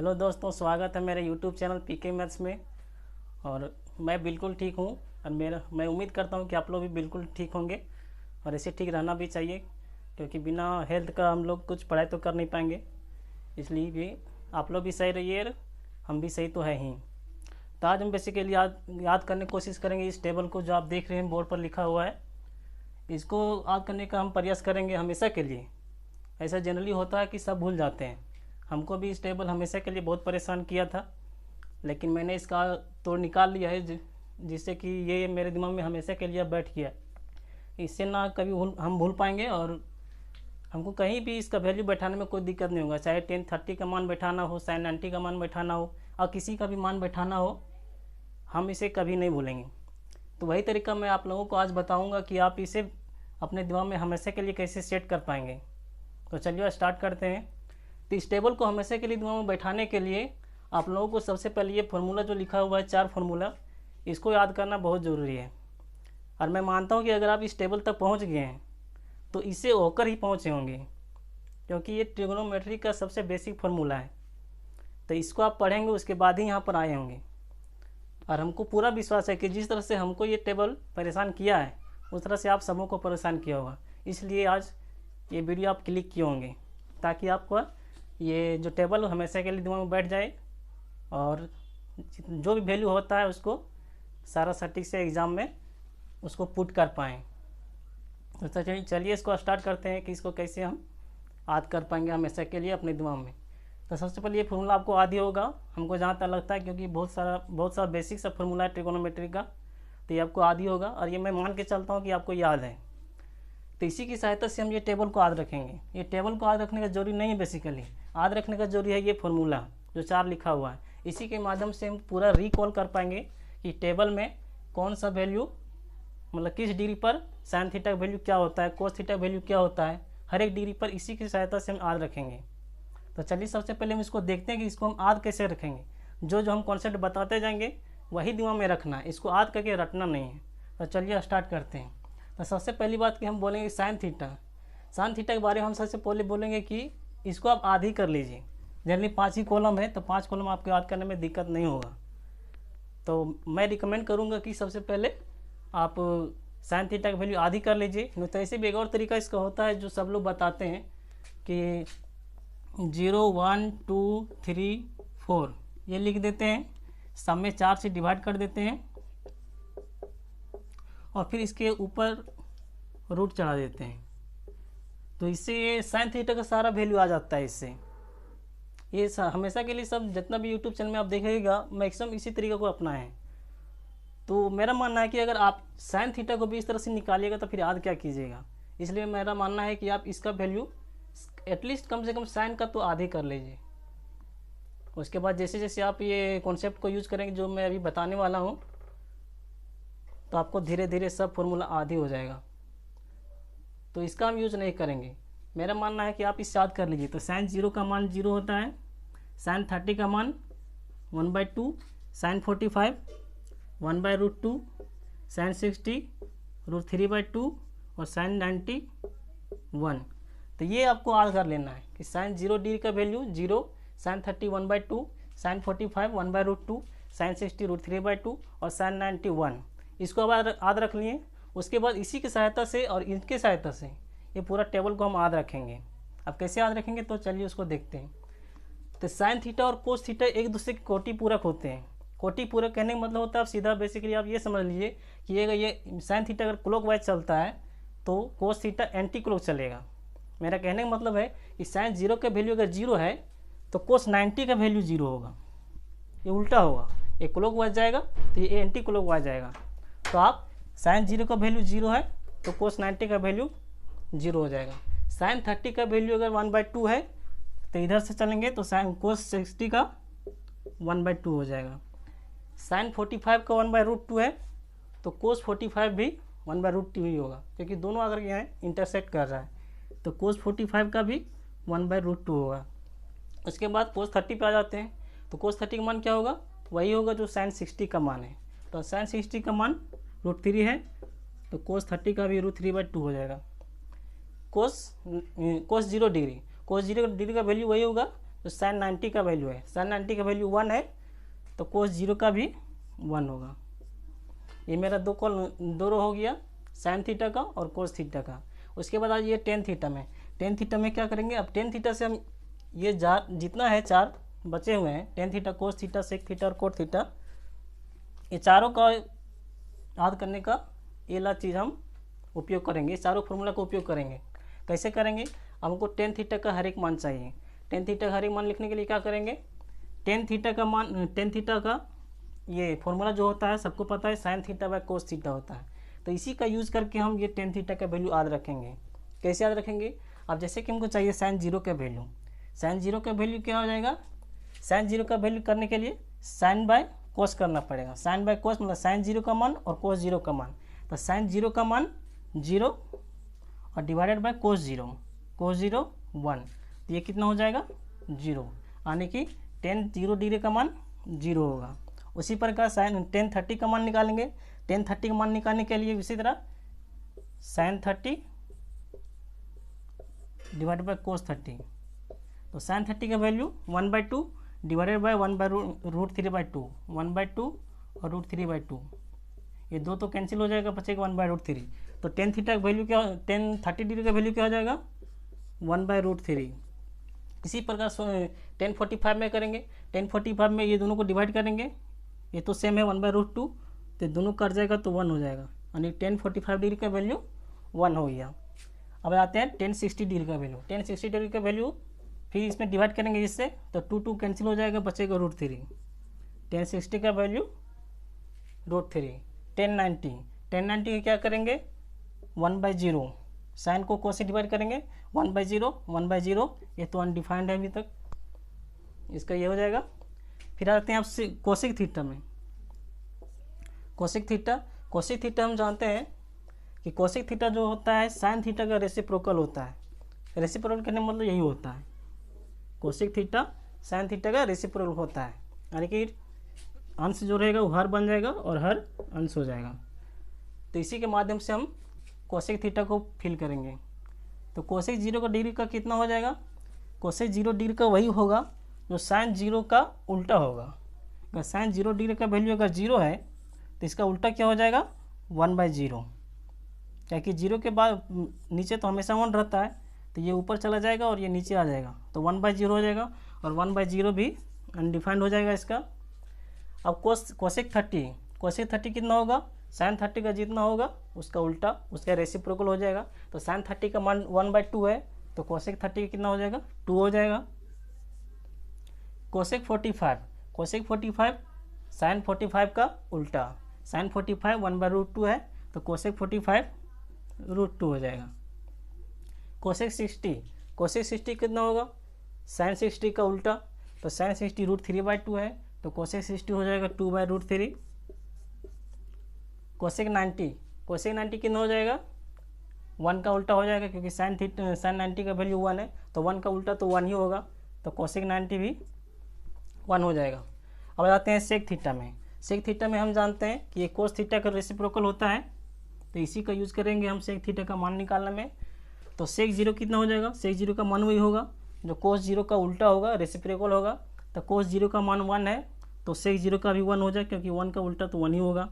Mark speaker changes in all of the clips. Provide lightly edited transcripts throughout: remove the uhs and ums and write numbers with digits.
Speaker 1: Hello दोस्तों, स्वागत है मेरे यूट्यूब चैनल पीके मैथ्स में। और मैं बिल्कुल ठीक हूँ और मैं उम्मीद करता हूँ कि आप लोग भी बिल्कुल ठीक होंगे और ऐसे ठीक रहना भी चाहिए, क्योंकि बिना हेल्थ का हम लोग कुछ पढ़ाई तो कर नहीं पाएंगे। इसलिए भी आप लोग भी सही रहिए और हम भी सही तो है ही। तो आज हम बेसिकली याद करने की कोशिश करेंगे इस टेबल को जो आप देख रहे हैं बोर्ड पर लिखा हुआ है। इसको याद करने का हम प्रयास करेंगे हमेशा के लिए। ऐसा जनरली होता है कि सब भूल जाते हैं। हमको भी इस टेबल हमेशा के लिए बहुत परेशान किया था, लेकिन मैंने इसका तोड़ निकाल लिया है जिससे कि ये मेरे दिमाग में हमेशा के लिए बैठ गया। इससे ना कभी हम भूल पाएंगे और हमको कहीं भी इसका वैल्यू बैठाने में कोई दिक्कत नहीं होगा। चाहे 1030 का मान बैठाना हो, चाहे 90 का मान बैठाना हो और किसी का भी मान बैठाना हो, हम इसे कभी नहीं भूलेंगे। तो वही तरीका मैं आप लोगों को आज बताऊँगा कि आप इसे अपने दिमाग में हमेशा के लिए कैसे सेट कर पाएंगे। तो चलिए स्टार्ट करते हैं। तो इस टेबल को हमेशा के लिए दिमाग में बैठाने के लिए आप लोगों को सबसे पहले ये फार्मूला जो लिखा हुआ है 4 फार्मूला, इसको याद करना बहुत ज़रूरी है। और मैं मानता हूँ कि अगर आप इस टेबल तक पहुँच गए हैं तो इससे होकर ही पहुँचे होंगे, क्योंकि ये ट्रिग्नोमेट्री का सबसे बेसिक फार्मूला है। तो इसको आप पढ़ेंगे उसके बाद ही यहाँ पर आए होंगे। और हमको पूरा विश्वास है कि जिस तरह से हमको ये टेबल परेशान किया है उस तरह से आप सबों को परेशान किया होगा। इसलिए आज ये वीडियो आप क्लिक किए होंगे ताकि आपको ये जो टेबल हमेशा के लिए दिमाग में बैठ जाए और जो भी वैल्यू होता है उसको सारा सटीक से एग्ज़ाम में उसको पुट कर पाएँ। तो चलिए इसको स्टार्ट करते हैं कि इसको कैसे हम याद कर पाएंगे हमेशा के लिए अपने दिमाग में। तो सबसे पहले ये फार्मूला आपको याद ही होगा, हमको जहाँ तक लगता है, क्योंकि बहुत सारा बेसिक सा फार्मूला है ट्रिगोनोमेट्री का। तो ये आपको याद ही होगा और ये मैं मान के चलता हूँ कि आपको याद है। तो इसी की सहायता से हम ये टेबल को याद रखेंगे। ये टेबल को याद रखने का जरूरी नहीं है, बेसिकली याद रखने का जरूरी है ये फार्मूला जो 4 लिखा हुआ है। इसी के माध्यम से हम पूरा रिकॉल कर पाएंगे कि टेबल में कौन सा वैल्यू, मतलब किस डिग्री पर साइन थीटा का वैल्यू क्या होता है, कोस थीटा का वैल्यू क्या होता है, हर एक डिग्री पर इसी की सहायता से हम याद रखेंगे। तो चलिए सबसे पहले हम इसको देखते हैं कि इसको हम याद कैसे रखेंगे। जो जो हम कॉन्सेप्ट बताते जाएंगे वही दिमाग में रखना है, इसको याद करके रटना नहीं है। तो चलिए स्टार्ट करते हैं। तो सबसे पहली बात कि हम बोलेंगे साइन थीटा। साइन थीटा के बारे में हम सबसे पहले बोलेंगे कि इसको आप आधी कर लीजिए। जनरली 5 ही कॉलम है तो 5 कॉलम आपको याद करने में दिक्कत नहीं होगा। तो मैं रिकमेंड करूँगा कि सबसे पहले आप साइन थीटा की वैल्यू आधी कर लीजिए। नहीं तो ऐसे भी एक और तरीका इसका होता है जो सब लोग बताते हैं कि 0 1 2 3 4 ये लिख देते हैं, सब में 4 से डिवाइड कर देते हैं और फिर इसके ऊपर रूट चढ़ा देते हैं। तो इससे ये साइन थीटा का सारा वैल्यू आ जाता है। इससे ये हमेशा के लिए सब जितना भी यूट्यूब चैनल में आप देखेगा मैक्सिमम इसी तरीके को अपनाएं। तो मेरा मानना है कि अगर आप साइन थीटा को भी इस तरह से निकालिएगा तो फिर याद क्या कीजिएगा। इसलिए मेरा मानना है कि आप इसका वैल्यू एटलीस्ट कम से कम साइन का तो आधे कर लीजिए। उसके बाद जैसे जैसे आप ये कॉन्सेप्ट को यूज़ करेंगे जो मैं अभी बताने वाला हूँ, तो आपको धीरे धीरे सब फॉर्मूला आधी हो जाएगा। तो इसका हम यूज़ नहीं करेंगे। मेरा मानना है कि आप इस याद कर लीजिए। तो साइन 0 का मान 0 होता है, साइन 30 का मान 1/2, साइन 45 1/√2, साइन 60 √3/2 और साइन 90 1। तो ये आपको याद कर लेना है कि साइन 0 डिग्री का वैल्यू 0, साइन 30 1/2, साइन 45 1/√2, साइन 60 √3/2 और साइन 90 1। इसको अब याद रख लिए। उसके बाद इसी की सहायता से और इनके सहायता से ये पूरा टेबल को हम याद रखेंगे। अब कैसे याद रखेंगे तो चलिए उसको देखते हैं। तो साइन थीटा और कोस थीटा एक दूसरे के कोटि पूरक होते हैं। कोटि पूरक कहने का मतलब होता है, आप सीधा बेसिकली आप ये समझ लीजिए कि ये साइन थीटा अगर क्लॉकवाइज चलता है तो कोस थीटा एंटी क्लॉक चलेगा। मेरा कहने का मतलब है कि साइन 0 का वैल्यू अगर 0 है तो कोस 90 का वैल्यू 0 होगा। ये उल्टा होगा, ये क्लॉकवाइज जाएगा तो ये एंटी क्लॉकवाइज जाएगा। तो आप साइन 0 का वैल्यू 0 है तो कोस 90 का वैल्यू 0 हो जाएगा। साइन 30 का वैल्यू अगर 1/2 है तो इधर से चलेंगे तो साइन कोस 60 का 1/2 हो जाएगा। साइन 45 का 1/√2 है तो कोस 45 भी 1/√2 ही होगा, क्योंकि दोनों अगर यहाँ इंटरसेक्ट कर रहा है तो कोस 45 का भी 1/√2 होगा। उसके बाद कोस 30 पे आ जाते हैं। तो कोस 30 का मान क्या होगा, वही होगा जो साइन 60 का मान है। तो साइन 60 का मान √3 है तो कोस 30 का भी √3/2 हो जाएगा। कोस 0 डिग्री का वैल्यू वही होगा जो साइन 90 का वैल्यू है, साइन 90 का वैल्यू 1 है, तो कोस 0 का भी 1 होगा। ये मेरा दो रो हो गया, साइन थीटा का और कोस थीटा का। उसके बाद आज ये टेन थीटा में, टेन थीटा में क्या करेंगे, अब टेन थीटा से हम ये जितना है 4 बचे हुए हैं, tan theta, cos theta, sec theta और कोट थीटा, ये चारों का याद करने का ये ला चीज़ हम उपयोग करेंगे, चारों फॉर्मूला का उपयोग करेंगे। कैसे करेंगे, हमको टेन थीटा का हर एक मान चाहिए। टेन थीटा का हर एक मान लिखने के लिए क्या करेंगे, टेन थीटा का मान, टेन थीटा का ये फॉर्मूला जो होता है सबको पता है, sine theta by cos theta होता है। तो इसी का यूज़ करके हम ये टेन थीटा का वैल्यू याद रखेंगे। कैसे याद रखेंगे, अब जैसे कि हमको चाहिए साइन 0 का वैल्यू, साइन 0 का वैल्यू क्या हो जाएगा, साइन 0 का वैल्यू करने के लिए साइन बाय कोस करना पड़ेगा। साइन बाय कोस मतलब साइन 0 का मान और कोस 0 का मान। तो साइन 0 का मान 0 और डिवाइडेड बाय कोस 0, कोस 0 1, तो ये कितना हो जाएगा 0, यानी कि टेन 0 डिग्री का मान 0 होगा। उसी प्रकार साइन टेन 30 का मान निकालेंगे। टेन 30 का मान निकालने के लिए इसी तरह साइन 30 डिवाइडेड बाय कोस 30, तो साइन 30 का वैल्यू 1/2 डिवाइडेड बाय 1/√3/2, 1/2 और √3/2, ये दो तो कैंसिल हो जाएगा, बचेगा 1/√3। तो टेन थीटा का वैल्यू क्या, टेन 30 डिग्री का वैल्यू क्या हो जाएगा 1/√3। इसी प्रकार 1045 में करेंगे, 1045 में ये दोनों को डिवाइड करेंगे, ये तो सेम है 1/√2, तो दोनों कट जाएगा तो 1 हो जाएगा, यानी 1045 डिग्री का वैल्यू 1 हो गया। अब आते हैं 1060 डिग्री का वैल्यू, 1060 डिग्री का वैल्यू फिर इसमें डिवाइड करेंगे इससे, तो 2 कैंसिल हो जाएगा, बचेगा √3। 1060 का वैल्यू √3। 1090 क्या करेंगे 1/0, साइन को कोस से डिवाइड करेंगे, 1/0, ये तो अनडिफाइंड है अभी तक, इसका ये हो जाएगा। फिर आते हैं आपसे कोसेक थीटा में। कोसेक थीटा हम जानते हैं कि कोसेक थीटा जो होता है साइन थीटा का रेसिप्रोकल होता है। रेसिप्रोकल करने का मतलब यही होता है, कोसेक थीटा साइन थीटा का रेसिप्रोकल होता है, यानी कि अंश जो रहेगा वो हर बन जाएगा और हर अंश हो जाएगा। तो इसी के माध्यम से हम कोसेक थीटा को फिल करेंगे। तो कोसेक 0 का डिग्री का कितना हो जाएगा, कोसेक 0 डिग्री का वही होगा जो साइन 0 का उल्टा होगा। अगर साइन 0 डिग्री का वैल्यू अगर 0 है तो इसका उल्टा क्या हो जाएगा 1/0, क्या कि 0 के बाद नीचे तो हमेशा 1 रहता है, तो ये ऊपर चला जाएगा और ये नीचे आ जाएगा, तो 1/0 हो जाएगा, और 1/0 भी अनडिफाइंड हो जाएगा इसका। अब कोसेक 30 कितना होगा, साइन 30 का जितना होगा उसका उल्टा, उसका रेसिप्रोकल हो जाएगा। तो साइन 30 का मान 1/2 है, तो कोसेक 30 कितना हो जाएगा 2 हो जाएगा। कोसेक 45 साइन 45 का उल्टा, साइन 45 1/√2 है, तो कोसेक 45 √2 हो जाएगा। कोसेक 60 कितना होगा, साइन 60 का उल्टा, तो साइन 60 √3/2 है, तो कोसेक 60 हो जाएगा 2/√3। कोसेक 90 कितना हो जाएगा 1 का उल्टा हो जाएगा, क्योंकि साइन 90 का वैल्यू 1 है, तो 1 का उल्टा तो 1 ही होगा, तो कोसेक 90 भी 1 हो जाएगा। अब आते हैं सेक थीटा में। सेक थीटा में हम जानते हैं कि ये कोस थीटा का रेसिप्रोकल होता है, तो इसी का यूज़ करेंगे हम सेक थीटा का मान निकालने में। तो सेक 0 कितना हो जाएगा, सेक 0 का मान वही होगा जो कोस 0 का उल्टा होगा, रेसिप्रोकल होगा। तो कोस 0 का मान 1 है, तो सेक 0 का भी 1 हो जाए, क्योंकि 1 का उल्टा तो 1 ही होगा।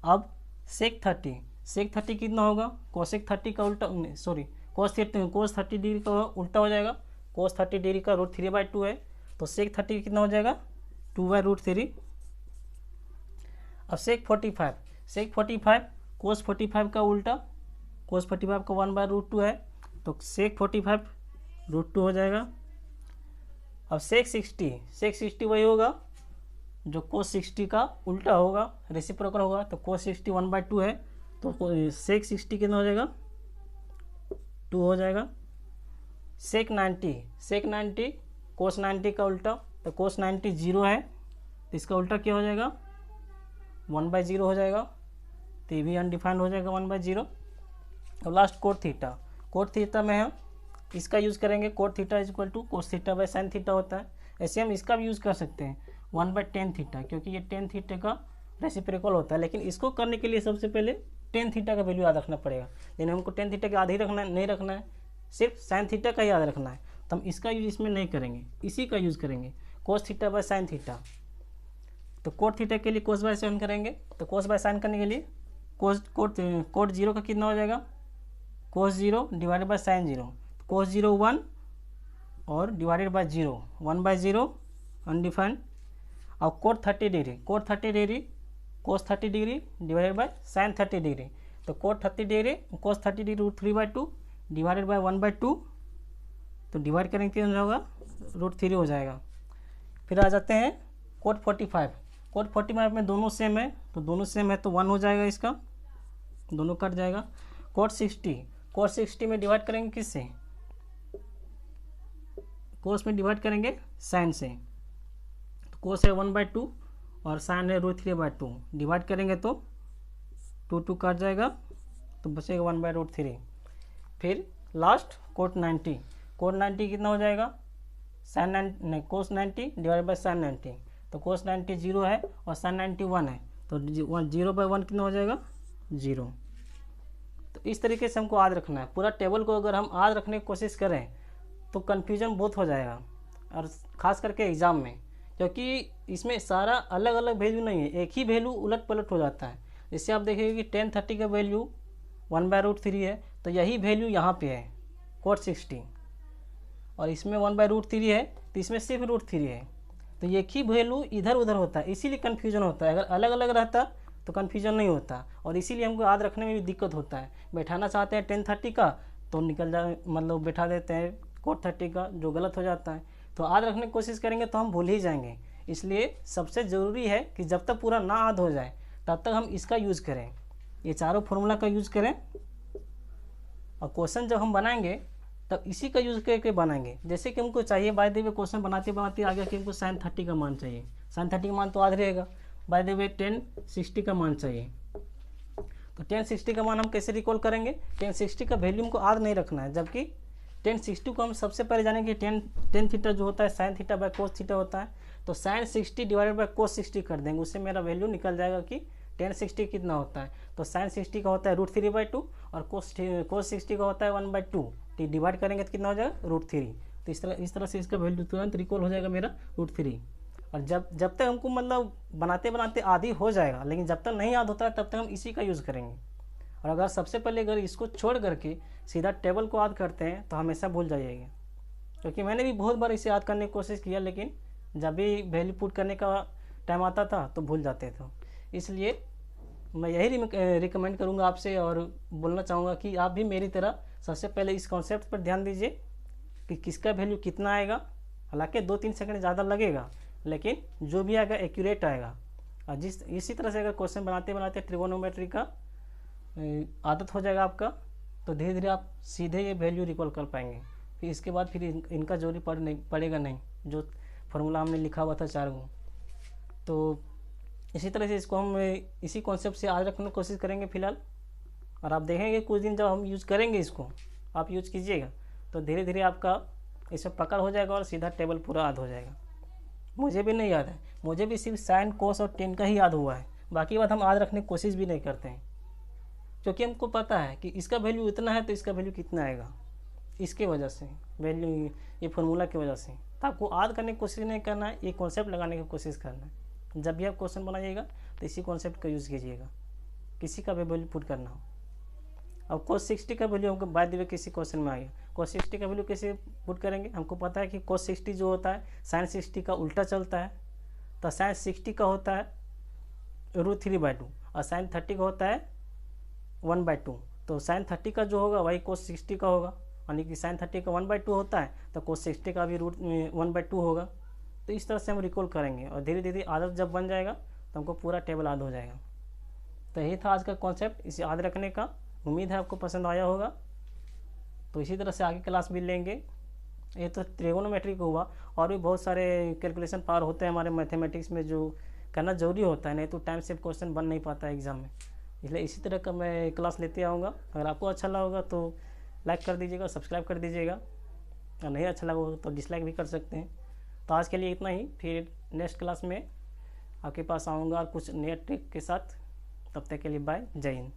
Speaker 1: अब सेक 30 कितना होगा, कोसेक 30 का उल्टा, सॉरी कोस 30 डिग्री का उल्टा हो जाएगा, कोस 30 डिग्री का √3/2 है, तो सेक 30 कितना हो जाएगा 2/√3। अब सेक 45 कोस 45 का उल्टा, कोस 45 का 1/√2 है, तो सेक 45 √2 हो जाएगा। अब सेक 60 वही होगा जो कोस 60 का उल्टा होगा, रेसिप्रोकल होगा, तो कोस 60 1/2 है, तो सेक 60 कितना हो जाएगा 2 हो जाएगा। सेक 90 कोस 90 का उल्टा, तो कोस 90 0 है, तो इसका उल्टा क्या हो जाएगा 1/0 हो जाएगा, तो ये भी अनडिफाइंड हो जाएगा 1/0। और लास्ट कोट थीटा में हम इसका यूज़ करेंगे, cot theta equal to cos theta by sine theta होता है। ऐसे हम इसका भी यूज़ कर सकते हैं 1/tan थीटा, क्योंकि ये tan थीटा का रेसिप्रोकल होता है। लेकिन इसको करने के लिए सबसे पहले tan थीटा का वैल्यू याद रखना पड़ेगा, लेकिन हमको tan थीटा का याद ही नहीं रखना है, सिर्फ साइन थीटा का याद रखना है। तो हम इसका यूज इसमें नहीं करेंगे, इसी का यूज़ करेंगे, कोस थीटा बाय साइन थीटा। तो कोट थीटा के लिए कोस बाय साइन करेंगे, तो कोस बाय साइन करने के लिए कोट जीरो का कितना हो जाएगा, cos zero divided by sin zero. Cos zero 1 और डिवाइडेड बाय जीरो, 1/0 अनडिफाइंड। और cot 30 degree, cos 30 degree divided by sin 30 degree. तो cot 30 degree cos 30 degree √3/2 divided by 1/2। तो डिवाइड करेंगे कितना होगा, √3 हो जाएगा। फिर आ जाते हैं कोट 45, कोट 45 में दोनों सेम है, तो दोनों सेम है तो 1 हो जाएगा, इसका दोनों कट जाएगा। कोट 60 में डिवाइड करेंगे किससे, कोस में डिवाइड करेंगे साइन से। तो कोस है 1/2 और साइन है √3/2, डिवाइड करेंगे तो 2 कट जाएगा, तो बचेगा 1/√3। फिर लास्ट कोट 90 कितना हो जाएगा, कोस 90 डिवाइड बाय साइन 90। तो कोस 90 0 है और साइन 90 1 है, तो 0/1 कितना हो जाएगा, 0। तो इस तरीके से हमको याद रखना है। पूरा टेबल को अगर हम याद रखने की कोशिश करें तो कन्फ्यूजन बहुत हो जाएगा, और ख़ास करके एग्ज़ाम में, क्योंकि इसमें सारा अलग अलग वैल्यू नहीं है, एक ही वैल्यू उलट पलट हो जाता है। जैसे आप देखिए कि tan 30 का वैल्यू 1/√3 है, तो यही वैल्यू यहाँ पे है कोट 60, और इसमें 1/√3 है, तो इसमें सिर्फ √3 है। तो एक ही वैल्यू इधर उधर होता है, इसीलिए कन्फ्यूजन होता है। अगर अलग अलग रहता तो कन्फ्यूजन नहीं होता, और इसीलिए हमको याद रखने में भी दिक्कत होता है। बैठाना चाहते हैं tan 30 का तो निकल जाए, मतलब बैठा देते हैं कोट 30 का, जो गलत हो जाता है। तो याद रखने की कोशिश करेंगे तो हम भूल ही जाएंगे। इसलिए सबसे ज़रूरी है कि जब तक पूरा ना याद हो जाए तब तक हम इसका यूज़ करें, ये चारों फॉर्मूला का यूज़ करें। और क्वेश्चन जब हम बनाएंगे तब इसी का यूज़ करके बनाएंगे। जैसे कि हमको चाहिए, बाय द वे क्वेश्चन बनाते बनाते आगे कि हमको sin 30 का मान चाहिए, sin 30 का मान तो याद रहेगा। बाय द वे tan 60 का मान चाहिए, तो tan 60 का मान हम कैसे रिकॉल करेंगे, tan 60 का वैल्यू हमको याद नहीं रखना है। जबकि tan 60 को हम सबसे पहले जानेंगे, tan थीटा जो होता है sin theta by cos theta होता है, तो sin 60 डिवाइडेड बाय कोस 60 कर देंगे, उससे मेरा वैल्यू निकल जाएगा कि tan 60 कितना होता है। तो sin 60 का होता है √3/2 और कोस 60 का होता है 1/2, तो डिवाइड करेंगे तो कितना हो जाएगा, √3। तो इस तरह से इसका वैल्यू तुरंत रिकॉल हो जाएगा मेरा √3। और जब तक हमको मतलब बनाते बनाते आदि हो जाएगा, लेकिन जब तक नहीं याद होता है तब तक हम इसी का यूज़ करेंगे। और अगर सबसे पहले अगर इसको छोड़ करके सीधा टेबल को याद करते हैं तो हमेशा भूल जाइएगा, क्योंकि मैंने भी बहुत बार इसे याद करने की कोशिश किया, लेकिन जब भी वैल्यू पुट करने का टाइम आता था तो भूल जाते थे। इसलिए मैं यही रिकमेंड करूँगा आपसे, और बोलना चाहूँगा कि आप भी मेरी तरह सबसे पहले इस कॉन्सेप्ट पर ध्यान दीजिए कि किसका वैल्यू कितना आएगा। हालांकि 2-3 सेकंड ज़्यादा लगेगा, लेकिन जो भी आएगा एक्यूरेट आएगा। और इसी तरह से अगर क्वेश्चन बनाते बनाते ट्रिगोनोमेट्री का आदत हो जाएगा आपका, तो धीरे धीरे आप सीधे ये वैल्यू रिकॉल कर पाएंगे। फिर इसके बाद फिर इनका जरूरी पड़ेगा नहीं, जो फार्मूला हमने लिखा हुआ था 4 गो। तो इसी तरह से इसको हम इसी कॉन्सेप्ट से याद रखने की कोशिश करेंगे फिलहाल। और आप देखेंगे कुछ दिन जब हम यूज़ करेंगे, इसको आप यूज़ कीजिएगा तो धीरे धीरे आपका इसमें पकड़ हो जाएगा और सीधा टेबल पूरा याद हो जाएगा। मुझे भी नहीं याद है, मुझे भी सिर्फ साइन कोस और tan का ही याद हुआ है, बाकी बात हम याद रखने की कोशिश भी नहीं करते हैं, क्योंकि हमको पता है कि इसका वैल्यू इतना है तो इसका वैल्यू कितना आएगा, इसके वजह से वैल्यू ये फार्मूला की वजह से। तो आपको याद करने की कोशिश नहीं करना है, ये कॉन्सेप्ट लगाने की कोशिश करना है। जब भी आप क्वेश्चन बनाइएगा तो इसी कॉन्सेप्ट का यूज़ कीजिएगा, किसी का भी वैल्यू पुट करना हो। अब cos 60 का वैल्यू हमको बाय द वे किसी क्वेश्चन में आ गया, cos 60 का वैल्यू कैसे पुट करेंगे। हमको पता है कि cos 60 जो होता है sin 60 का उल्टा चलता है, तो sin 60 का होता है √3/2 और sin 30 का होता है 1/2। तो sin 30 का जो होगा वही cos 60 का होगा, यानी कि sin 30 का 1/2 होता है तो cos 60 का भी √1/2 होगा। तो इस तरह से हम रिकॉल करेंगे, और धीरे धीरे आदत जब बन जाएगा तो हमको पूरा टेबल याद हो जाएगा। तो यही था आज का कॉन्सेप्ट, इसे याद रखने का। उम्मीद है आपको पसंद आया होगा। तो इसी तरह से आगे क्लास भी लेंगे। ये तो ट्रिगोनोमेट्री को हुआ, और भी बहुत सारे कैलकुलेशन पार होते हैं हमारे मैथमेटिक्स में, जो करना ज़रूरी होता है, नहीं तो टाइम से क्वेश्चन बन नहीं पाता है एग्ज़ाम में। इसलिए इसी तरह का मैं क्लास लेते आऊँगा। अगर आपको अच्छा लगा होगा तो लाइक कर दीजिएगा, सब्सक्राइब कर दीजिएगा, और नहीं अच्छा लगा होगा तो डिसलाइक भी कर सकते हैं। तो आज के लिए इतना ही, फिर नेक्स्ट क्लास में आपके पास आऊँगा और कुछ नए ट्रिक के साथ। तब तक के लिए बाय, जय हिंद।